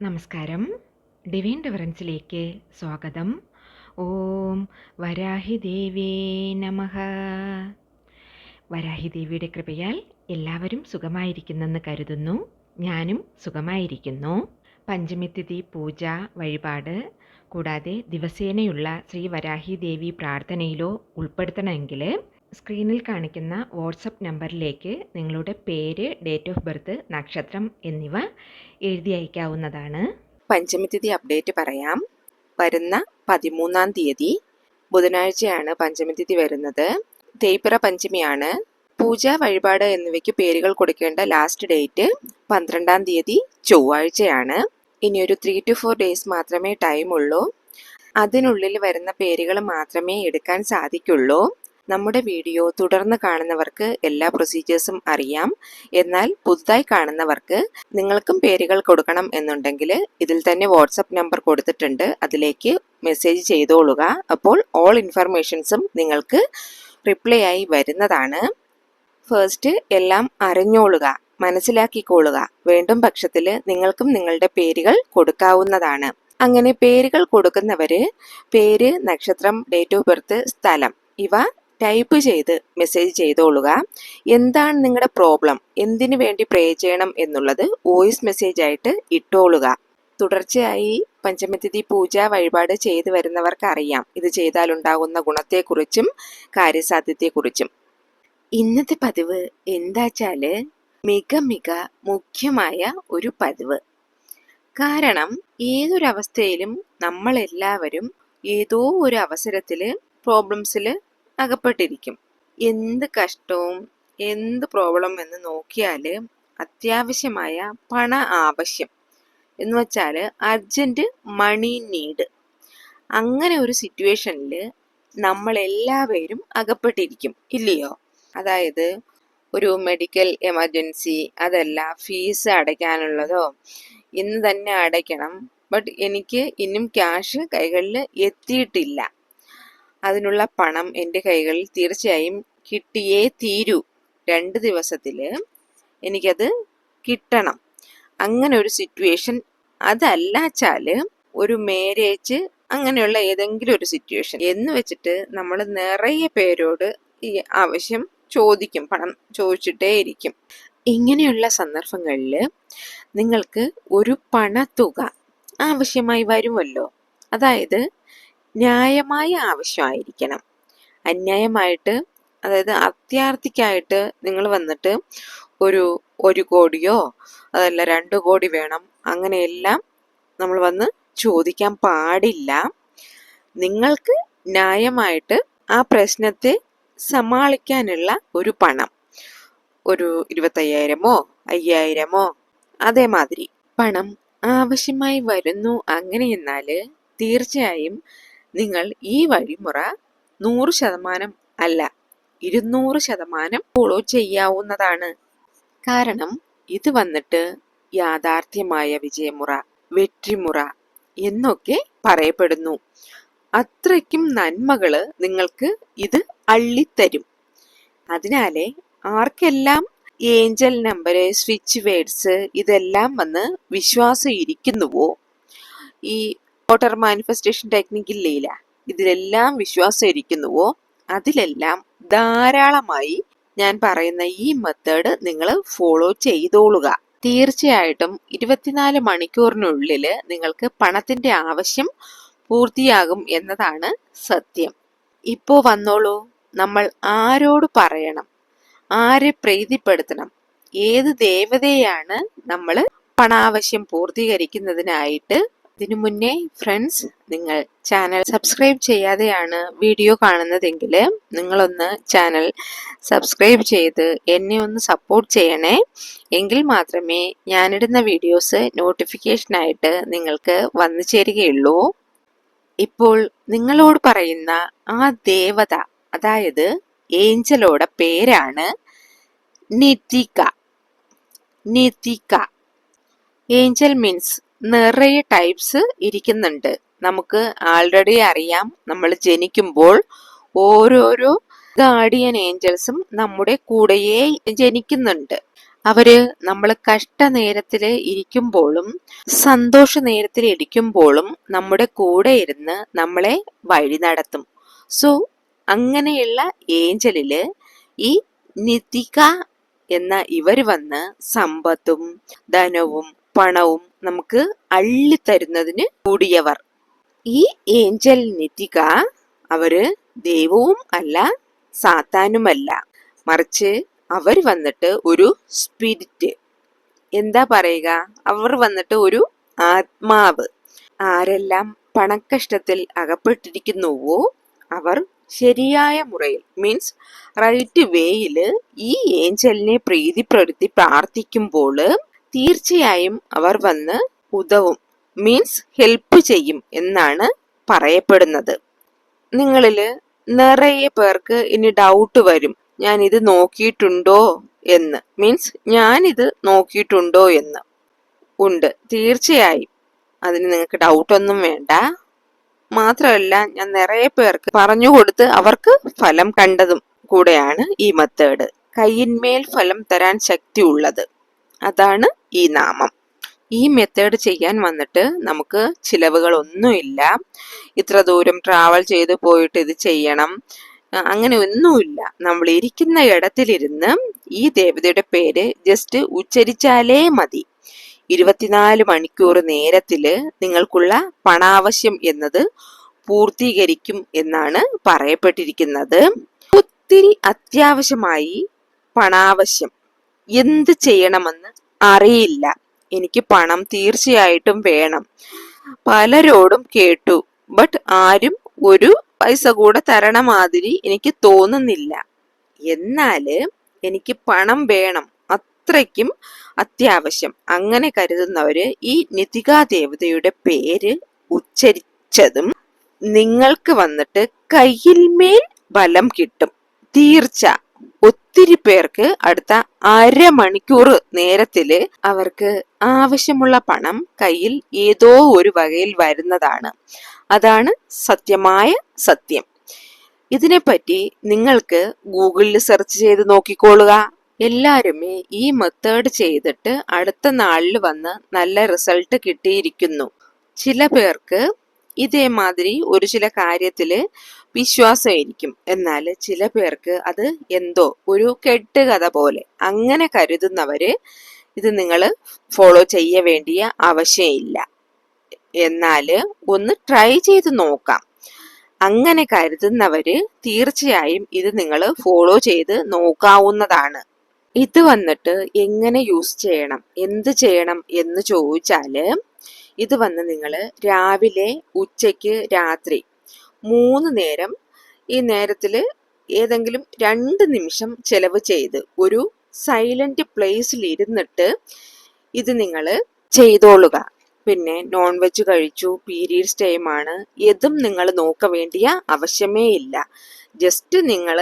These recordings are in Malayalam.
നമസ്കാരം. ഡിവൈൻ ഡിഫറൻസിലേക്ക് സ്വാഗതം. ഓം വരാഹിദേവേ നമഃ. വരാഹിദേവിയുടെ കൃപയാൽ എല്ലാവരും സുഖമായിരിക്കുന്നെന്ന് കരുതുന്നു. ഞാനും സുഖമായിരിക്കുന്നു. പഞ്ചമിത്തിഥി പൂജ, വഴിപാട് കൂടാതെ ദിവസേനയുള്ള ശ്രീ വരാഹിദേവി പ്രാർത്ഥനയിലോ ഉൾപ്പെടുത്തണമെങ്കിൽ സ്ക്രീനിൽ കാണിക്കുന്ന വാട്സപ്പ് നമ്പറിലേക്ക് നിങ്ങളുടെ പേര്, ഡേറ്റ് ഓഫ് ബർത്ത്, നക്ഷത്രം എന്നിവ എഴുതി അയക്കാവുന്നതാണ്. പഞ്ചമിതിഥി അപ്ഡേറ്റ് പറയാം. വരുന്ന 13-ാം തീയതി ബുധനാഴ്ചയാണ് പഞ്ചമിതിഥി വരുന്നത്. തേയ്പിറ പഞ്ചമിയാണ്. പൂജ, വഴിപാട് എന്നിവയ്ക്ക് പേരുകൾ കൊടുക്കേണ്ട ലാസ്റ്റ് ഡേറ്റ് 12-ാം തീയതി ചൊവ്വാഴ്ചയാണ്. ഇനിയൊരു 3 to 4 ഡേയ്സ് മാത്രമേ ടൈം ഉള്ളൂ. അതിനുള്ളിൽ വരുന്ന പേരുകൾ മാത്രമേ എടുക്കാൻ സാധിക്കുള്ളൂ. നമ്മുടെ വീഡിയോ തുടർന്ന് കാണുന്നവർക്ക് എല്ലാ പ്രൊസീജിയേഴ്സും അറിയാം. എന്നാൽ പുതുതായി കാണുന്നവർക്ക് നിങ്ങൾക്കും പേരുകൾ കൊടുക്കണം എന്നുണ്ടെങ്കിൽ ഇതിൽ തന്നെ വാട്സപ്പ് നമ്പർ കൊടുത്തിട്ടുണ്ട്. അതിലേക്ക് മെസ്സേജ് ചെയ്തോളുക. അപ്പോൾ ഓൾ ഇൻഫർമേഷൻസും നിങ്ങൾക്ക് റിപ്ലൈ ആയി വരുന്നതാണ്. ഫസ്റ്റ് എല്ലാം അറിഞ്ഞോളുക, മനസ്സിലാക്കിക്കോളുക. വേണ്ടും പക്ഷത്തിൽ നിങ്ങൾക്കും നിങ്ങളുടെ പേരുകൾ കൊടുക്കാവുന്നതാണ്. അങ്ങനെ പേരുകൾ കൊടുക്കുന്നവര് പേര്, നക്ഷത്രം, ഡേറ്റ് ഓഫ് ബർത്ത്, സ്ഥലം ഇവ ടൈപ്പ് ചെയ്ത് മെസ്സേജ് ചെയ്തോളുക. എന്താണ് നിങ്ങളുടെ പ്രോബ്ലം, എന്തിനു വേണ്ടി പ്രേ ചെയ്യണം എന്നുള്ളത് വോയിസ് മെസ്സേജ് ആയിട്ട് ഇട്ടോളുക. തുടർച്ചയായി പഞ്ചമിതിഥി പൂജ, വഴിപാട് ചെയ്തു വരുന്നവർക്ക് അറിയാം ഇത് ചെയ്താൽ ഉണ്ടാകുന്ന ഗുണത്തെക്കുറിച്ചും കാര്യസാധ്യത്തെക്കുറിച്ചും. ഇന്നത്തെ പതിവ് എന്താച്ചാല് മിക മുഖ്യമായ ഒരു പതിവ്. കാരണം ഏതൊരവസ്ഥയിലും നമ്മളെല്ലാവരും ഏതോ ഒരു അവസരത്തില് പ്രോബ്ലംസില് അകപ്പെട്ടിരിക്കും. എന്ത് കഷ്ടവും എന്ത് പ്രോബ്ലം എന്ന് നോക്കിയാല് അത്യാവശ്യമായ പണ ആവശ്യം എന്ന് വെച്ചാല് അർജന്റ് മണി നീഡ്, അങ്ങനെ ഒരു സിറ്റുവേഷനിൽ നമ്മളെല്ലാവരും അകപ്പെട്ടിരിക്കും, ഇല്ലയോ? അതായത് ഒരു മെഡിക്കൽ എമർജൻസി, അതല്ല ഫീസ് അടയ്ക്കാനുള്ളതോ, ഇന്ന് തന്നെ അടയ്ക്കണം, ബട്ട് എനിക്ക് ഇന്നും ക്യാഷ് കൈകളിൽ എത്തിയിട്ടില്ല, അതിനുള്ള പണം എൻ്റെ കൈകളിൽ തീർച്ചയായും കിട്ടിയേ തീരൂ, 2 ദിവസത്തിൽ എനിക്കത് കിട്ടണം, അങ്ങനെ ഒരു സിറ്റുവേഷൻ. അതല്ലാച്ചാല് ഒരു മാരേജ്, അങ്ങനെയുള്ള ഏതെങ്കിലും ഒരു സിറ്റുവേഷൻ എന്ന് വെച്ചിട്ട് നമ്മൾ നിറയെ പേരോട് ഈ ആവശ്യം ചോദിക്കും, പണം ചോദിച്ചിട്ടേ ഇരിക്കും. ഇങ്ങനെയുള്ള സന്ദർഭങ്ങളിൽ നിങ്ങൾക്ക് ഒരു പണത്തുക ആവശ്യമായി വരുമല്ലോ. അതായത് ന്യായമായ ആവശ്യമായിരിക്കണം. അന്യായമായിട്ട്, അതായത് അത്യാർത്ഥിക്കായിട്ട് നിങ്ങൾ വന്നിട്ട് ഒരു കോടിയോ അതല്ല 2 കോടി വേണം, അങ്ങനെയെല്ലാം നമ്മൾ വന്ന് ചോദിക്കാൻ പാടില്ല. നിങ്ങൾക്ക് ന്യായമായിട്ട് ആ പ്രശ്നത്തെ സമാളിക്കാനുള്ള ഒരു പണം, ഒരു 25,000-ഓ 5,000-ഓ അതേമാതിരി പണം ആവശ്യമായി വരുന്നു. അങ്ങനെയെന്നാല് തീർച്ചയായും നിങ്ങൾ ഈ വഴിമുറ 100% അല്ല 200% ഫോളോ ചെയ്യാവുന്നതാണ്. കാരണം ഇത് വന്നിട്ട് യാഥാർത്ഥ്യമായ വിജയമുറ, വെற்றிമുറ എന്നൊക്കെ പറയപ്പെടുന്നു. അത്രയ്ക്കും നന്മകള് നിങ്ങൾക്ക് ഇത് അള്ളിത്തരും. അതിനാലെ ആർക്കെല്ലാം ഏഞ്ചൽ നമ്പര്, സ്വിച്ച് വേർഡ്സ് ഇതെല്ലാം വന്ന് വിശ്വാസം ഇരിക്കുന്നുവോ, ഈ വാട്ടർ മാനിഫെസ്റ്റേഷൻ ടെക്നിക്കില്ല, ഇതിലെല്ലാം വിശ്വാസം ഇരിക്കുന്നുവോ, അതിലെല്ലാം ധാരാളമായി ഞാൻ പറയുന്ന ഈ മെത്തേഡ് നിങ്ങൾ ഫോളോ ചെയ്തോളുക. തീർച്ചയായിട്ടും 24 മണിക്കൂറിനുള്ളിൽ നിങ്ങൾക്ക് പണത്തിന്റെ ആവശ്യം പൂർത്തിയാകും എന്നതാണ് സത്യം. ഇപ്പോ വന്നോളൂ, നമ്മൾ ആരോട് പറയണം, ആരെ പ്രീതിപ്പെടുത്തണം, ഏത് ദേവതയാണ് നമ്മൾ പണാവശ്യം പൂർത്തീകരിക്കുന്നതിനായിട്ട്. ഇതിനു മുന്നേ ഫ്രണ്ട്സ്, നിങ്ങൾ ചാനൽ സബ്സ്ക്രൈബ് ചെയ്യാതെയാണ് വീഡിയോ കാണുന്നതെങ്കിൽ നിങ്ങളൊന്ന് ചാനൽ സബ്സ്ക്രൈബ് ചെയ്ത് എന്നെ ഒന്ന് സപ്പോർട്ട് ചെയ്യണേ. എങ്കിൽ മാത്രമേ ഞാനിടുന്ന വീഡിയോസ് നോട്ടിഫിക്കേഷനായിട്ട് നിങ്ങൾക്ക് വന്നു ചേരുകയുള്ളൂ. ഇപ്പോൾ നിങ്ങളോട് പറയുന്ന ആ ദേവത, അതായത് ഏഞ്ചലോടെ പേരാണ് നിതിക. നിതിക ഏഞ്ചൽ മീൻസ് നിറയെ ടൈപ്സ് ഇരിക്കുന്നുണ്ട്. നമുക്ക് ആൾറെഡി അറിയാം, നമ്മൾ ജനിക്കുമ്പോൾ ഓരോരോ ഗാർഡിയൻ ഏഞ്ചൽസും നമ്മുടെ കൂടെയേ ജനിക്കുന്നുണ്ട്. അവര് നമ്മൾ കഷ്ടനേരത്തില് ഇരിക്കുമ്പോഴും സന്തോഷ നേരത്തിൽ ഇരിക്കുമ്പോഴും നമ്മുടെ കൂടെ ഇരുന്ന് നമ്മളെ വഴി നടത്തും. സോ അങ്ങനെയുള്ള ഏഞ്ചലില് ഈ നിതിക എന്ന ഇവർ വന്ന് സമ്പത്തും ധനവും പണവും നമുക്ക് അള്ളിത്തരുന്നതിന് കൂടിയവർ. ഈ ഏഞ്ചൽ നിതിക അവര് ദൈവവും അല്ല സാത്താനുമല്ല, മറിച്ച് അവർ വന്നിട്ട് ഒരു സ്പിരിറ്റ്, എന്താ പറയുക, അവർ വന്നിട്ട് ഒരു ആത്മാവ്. ആരെല്ലാം പണക്കഷ്ടത്തിൽ അകപ്പെട്ടിരിക്കുന്നുവോ അവർ ശരിയായ മുറയിൽ മീൻസ് റൈറ്റ് വേയില് ഈ ഏഞ്ചലിനെ പ്രീതിപ്പെടുത്തി പ്രാർത്ഥിക്കുമ്പോൾ തീർച്ചയായും അവർ വന്ന് ഉദവും മീൻസ് ഹെൽപ്പ് ചെയ്യും എന്നാണ് പറയപ്പെടുന്നത്. നിങ്ങളില് നിറയെ പേർക്ക് ഇനി ഡൗട്ട് വരും, ഞാൻ ഇത് നോക്കിയിട്ടുണ്ടോ എന്ന്, മീൻസ് ഞാനിത് നോക്കിയിട്ടുണ്ടോ എന്ന്. ഉണ്ട്, തീർച്ചയായും അതിന് നിങ്ങൾക്ക് ഡൗട്ടൊന്നും വേണ്ട. മാത്രമല്ല ഞാൻ നിറയെ പേർക്ക് പറഞ്ഞു കൊടുത്ത് അവർക്ക് ഫലം കണ്ടതും കൂടെയാണ് ഈ മെത്തേഡ്. കയ്യിന്മേൽ ഫലം തരാൻ ശക്തി ഉള്ളത്, അതാണ് ഈ നാമം. ഈ മെത്തേഡ് ചെയ്യാൻ വന്നിട്ട് നമുക്ക് ചിലവുകളൊന്നുമില്ല. ഇത്ര ദൂരം ട്രാവൽ ചെയ്ത് പോയിട്ട് ഇത് ചെയ്യണം അങ്ങനെ ഒന്നുമില്ല. നമ്മൾ ഇരിക്കുന്ന ഇടത്തിലിരുന്ന് ഈ ദേവതയുടെ പേര് ജസ്റ്റ് ഉച്ചരിച്ചാലേ മതി. 24 മണിക്കൂർ നേരത്തില് നിങ്ങൾക്കുള്ള പണാവശ്യം എന്നത് പൂർത്തീകരിക്കും എന്നാണ് പറയപ്പെട്ടിരിക്കുന്നത്. ഒത്തിരി അത്യാവശ്യമായി പണാവശ്യം, എന്ത് ചെയ്യണമെന്ന് അറിയില്ല, എനിക്ക് പണം തീർച്ചയായിട്ടും വേണം, പലരോടും കേട്ടു, ബട്ട് ആരും ഒരു പൈസ കൂടെ തരണ മാതിരി എനിക്ക് തോന്നുന്നില്ല, എന്നാല് എനിക്ക് പണം വേണം, അത്രയ്ക്കും അത്യാവശ്യം, അങ്ങനെ കരുതുന്നവര് ഈ നിതികാ ദേവതയുടെ പേര് ഉച്ചരിച്ചതും നിങ്ങൾക്ക് വന്നിട്ട് കയ്യിൽമേൽ ബലം കിട്ടും, തീർച്ച. ഒത്തിരി പേർക്ക് അടുത്ത അരമണിക്കൂർ നേരത്തില് അവർക്ക് ആവശ്യമുള്ള പണം കയ്യിൽ ഏതോ ഒരു വകയിൽ വരുന്നതാണ്. അതാണ് സത്യമായ സത്യം. ഇതിനെപ്പറ്റി നിങ്ങൾക്ക് ഗൂഗിളിൽ സെർച്ച് ചെയ്ത് നോക്കിക്കോളുക. എല്ലാരുമേ ഈ മെത്തേഡ് ചെയ്തിട്ട് അടുത്ത നാളിൽ വന്ന് നല്ല റിസൾട്ട് കിട്ടിയിരിക്കുന്നു. ചില പേർക്ക് ഇതേമാതിരി ഒരു ചില കാര്യത്തില് വിശ്വാസമായിരിക്കും, എന്നാൽ ചില പേർക്ക് അത് എന്തോ ഒരു കെട്ടുകഥ പോലെ അങ്ങനെ കരുതുന്നവര് ഇത് നിങ്ങൾ ഫോളോ ചെയ്യ വേണ്ടിയ ആവശ്യമില്ല. എന്നാല് ഒന്ന് ട്രൈ ചെയ്ത് നോക്കാം. അങ്ങനെ കരുതുന്നവര് തീർച്ചയായും ഇത് നിങ്ങൾ ഫോളോ ചെയ്ത് നോക്കാവുന്നതാണ്. ഇത് വന്നിട്ട് എങ്ങനെ യൂസ് ചെയ്യണം, എന്ത് ചെയ്യണം എന്ന് ചോദിച്ചാല്, ഇത് വന്ന് നിങ്ങൾ രാവിലെ ഉച്ചയ്ക്ക് രാത്രി 3 നേരം ഈ നേരത്തില് ഏതെങ്കിലും 2 നിമിഷം ചെലവ് ചെയ്ത് ഒരു സൈലന്റ് പ്ലേസിൽ ഇരുന്നിട്ട് ഇത് നിങ്ങൾ ചെയ്തോളുക. പിന്നെ നോൺ വെജ് കഴിച്ചു, പീരീഡ്സ് ടൈമാണ്, ഇതും നിങ്ങൾ നോക്ക വേണ്ടിയ ആവശ്യമേ ഇല്ല. ജസ്റ്റ് നിങ്ങൾ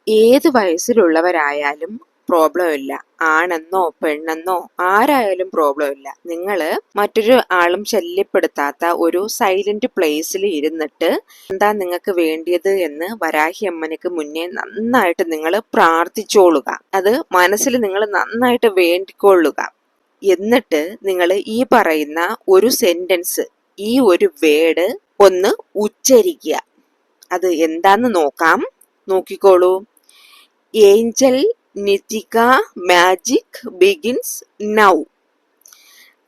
ഏത് വയസ്സിലുള്ളവരായാലും പ്രോബ്ലം ഇല്ല, ആണെന്നോ പെണ്ണെന്നോ ആരായാലും പ്രോബ്ലം ഇല്ല. നിങ്ങൾ മറ്റൊരു ആളും ശല്യപ്പെടുത്താത്ത ഒരു സൈലന്റ് പ്ലേസിൽ ഇരുന്നിട്ട് എന്താ നിങ്ങൾക്ക് വേണ്ടിയത് എന്ന് വരാഹി അമ്മനക്ക് മുന്നേ നന്നായിട്ട് നിങ്ങൾ പ്രാർത്ഥിച്ചോളുക. അത് മനസ്സിൽ നിങ്ങൾ നന്നായിട്ട് വേണ്ടിക്കൊള്ളുക. എന്നിട്ട് നിങ്ങൾ ഈ പറയുന്ന ഒരു സെന്റൻസ്, ഈ ഒരു വേർഡ് ഒന്ന് ഉച്ചരിക്കുക. അത് എന്താന്ന് നോക്കാം, നോക്കിക്കോളൂ. Angel Nitika magic begins now.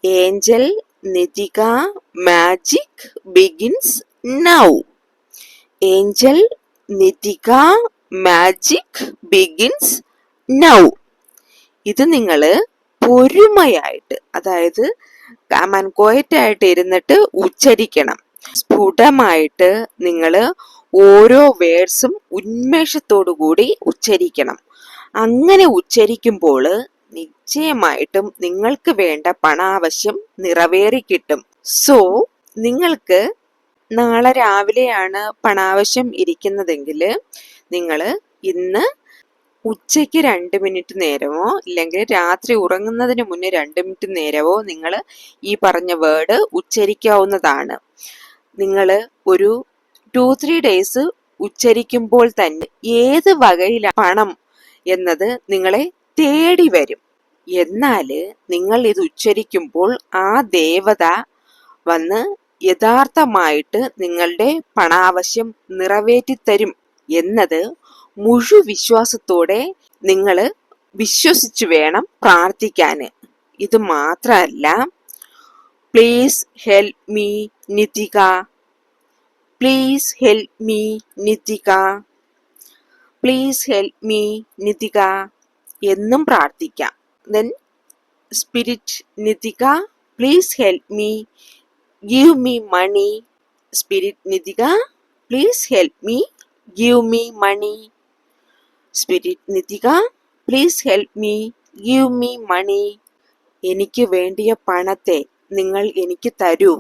Angel Nitika magic begins now. Angel Nitika magic begins now. ഇത് നിങ്ങള് പൊരുമയായിട്ട്, അതായത് ക്വയറ്റായിട്ട് ഇരുന്നിട്ട് ഉച്ചരിക്കണം. സ്ഫുടമായിട്ട് നിങ്ങൾ ഓരോ വേർഡ്സും ഉന്മേഷത്തോടു കൂടി ഉച്ചരിക്കണം. അങ്ങനെ ഉച്ചരിക്കുമ്പോൾ നിശ്ചയമായിട്ടും നിങ്ങൾക്ക് വേണ്ട പണാവശ്യം നിറവേറി കിട്ടും. സോ നിങ്ങൾക്ക് നാളെ രാവിലെയാണ് പണാവശ്യം ഇരിക്കുന്നതെങ്കിൽ നിങ്ങൾ ഇന്ന് ഉച്ചയ്ക്ക് 2 മിനിറ്റ് നേരമോ ഇല്ലെങ്കിൽ രാത്രി ഉറങ്ങുന്നതിന് മുന്നേ 2 മിനിറ്റ് നേരമോ നിങ്ങൾ ഈ പറഞ്ഞ വേർഡ് ഉച്ചരിക്കാവുന്നതാണ്. നിങ്ങൾ ഒരു 2-3 ഡേയ്സ് ഉച്ചരിക്കുമ്പോൾ തന്നെ ഏത് വകയിലാണ് പണം എന്നത് നിങ്ങളെ തേടി വരും. എന്നാൽ നിങ്ങൾ ഇത് ഉച്ചരിക്കുമ്പോൾ ആ ദേവത വന്ന് യഥാർത്ഥമായിട്ട് നിങ്ങളുടെ പണാവശ്യം നിറവേറ്റിത്തരും എന്നത് മുഴുവിശ്വാസത്തോടെ നിങ്ങൾ വിശ്വസിച്ചു വേണം പ്രാർത്ഥിക്കാൻ. ഇത് മാത്രമല്ല, please help me Nitika, please help me Nitika, please help me Nitika എന്നും പ്രാർത്ഥിക്കാം. Then spirit Nitika, please help me, give me money. Spirit Nitika, please help me, give me money. Spirit Nitika, please help me, give me money. എനിക്ക് വേണ്ടിയ പണത്തെ നിങ്ങൾ എനിക്ക് തരൂ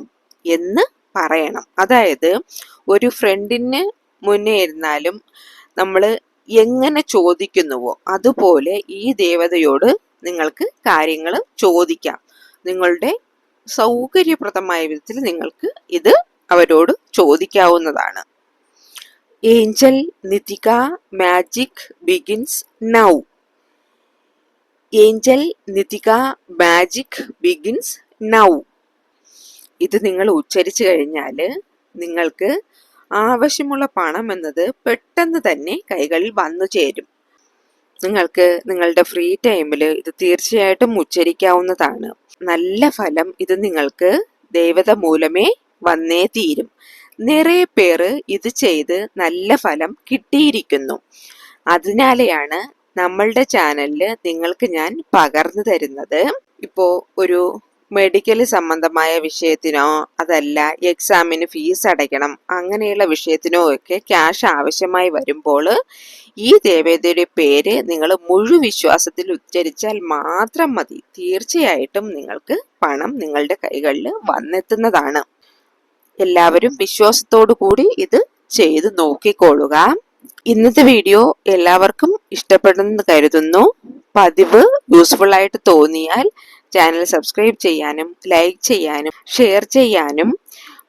എന്ന് പറയണം. അതായത് ഒരു ഫ്രണ്ടിന് മുന്നേ ഇരുന്നാലും നമ്മൾ എങ്ങനെ ചോദിക്കുന്നുവോ അതുപോലെ ഈ ദേവതയോട് നിങ്ങൾക്ക് കാര്യങ്ങൾ ചോദിക്കാം. നിങ്ങളുടെ സൗകര്യപ്രദമായ വിധത്തിൽ നിങ്ങൾക്ക് ഇത് അവരോട് ചോദിക്കാവുന്നതാണ്. Angel Nitika, magic begins now. Angel Nitika, magic begins now. ഇത് നിങ്ങൾ ഉച്ചരിച്ചു കഴിഞ്ഞാൽ നിങ്ങൾക്ക് ആവശ്യമുള്ള പണം എന്നത് പെട്ടെന്ന് തന്നെ കൈകളിൽ വന്നു ചേരും. നിങ്ങൾക്ക് നിങ്ങളുടെ ഫ്രീ ടൈമിൽ ഇത് തീർച്ചയായിട്ടും ഉച്ചരിക്കാവുന്നതാണ്. നല്ല ഫലം ഇത് നിങ്ങൾക്ക് ദേവത മൂലമേ വന്നേ തീരും. നിറയെ പേര് ഇത് ചെയ്ത് നല്ല ഫലം കിട്ടിയിരിക്കുന്നു. അതിനാലെയാണ് നമ്മളുടെ ചാനലിൽ നിങ്ങൾക്ക് ഞാൻ പകർന്നു തരുന്നത്. ഇപ്പോൾ ഒരു മെഡിക്കൽ സംബന്ധമായ വിഷയത്തിനോ അതല്ല എക്സാമിന് ഫീസ് അടയ്ക്കണം അങ്ങനെയുള്ള വിഷയത്തിനോ ഒക്കെ ക്യാഷ് ആവശ്യമായി വരുമ്പോൾ ഈ ദേവതയുടെ പേര് നിങ്ങൾ മുഴുവിശ്വാസത്തിൽ ഉച്ചരിച്ചാൽ മാത്രം മതി. തീർച്ചയായിട്ടും നിങ്ങൾക്ക് പണം നിങ്ങളുടെ കൈകളിൽ വന്നെത്തുന്നതാണ്. എല്ലാവരും വിശ്വാസത്തോടു കൂടി ഇത് ചെയ്ത് നോക്കിക്കൊള്ളുക. ഇന്നത്തെ വീഡിയോ എല്ലാവർക്കും ഇഷ്ടപ്പെടുമെന്ന് കരുതുന്നു. പതിവ് യൂസ്ഫുൾ ആയിട്ട് തോന്നിയാൽ ചാനൽ സബ്സ്ക്രൈബ് ചെയ്യാനും ലൈക്ക് ചെയ്യാനും ഷെയർ ചെയ്യാനും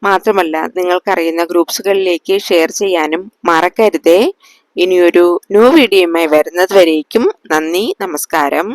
മാത്രമല്ല നിങ്ങൾക്കറിയുന്ന ഗ്രൂപ്പ്സുകളിലേക്ക് ഷെയർ ചെയ്യാനും മറക്കരുതേ. ഇനിയൊരു ന്യൂ വീഡിയോയുമായി വരുന്നത് വരേക്കും നന്ദി, നമസ്കാരം.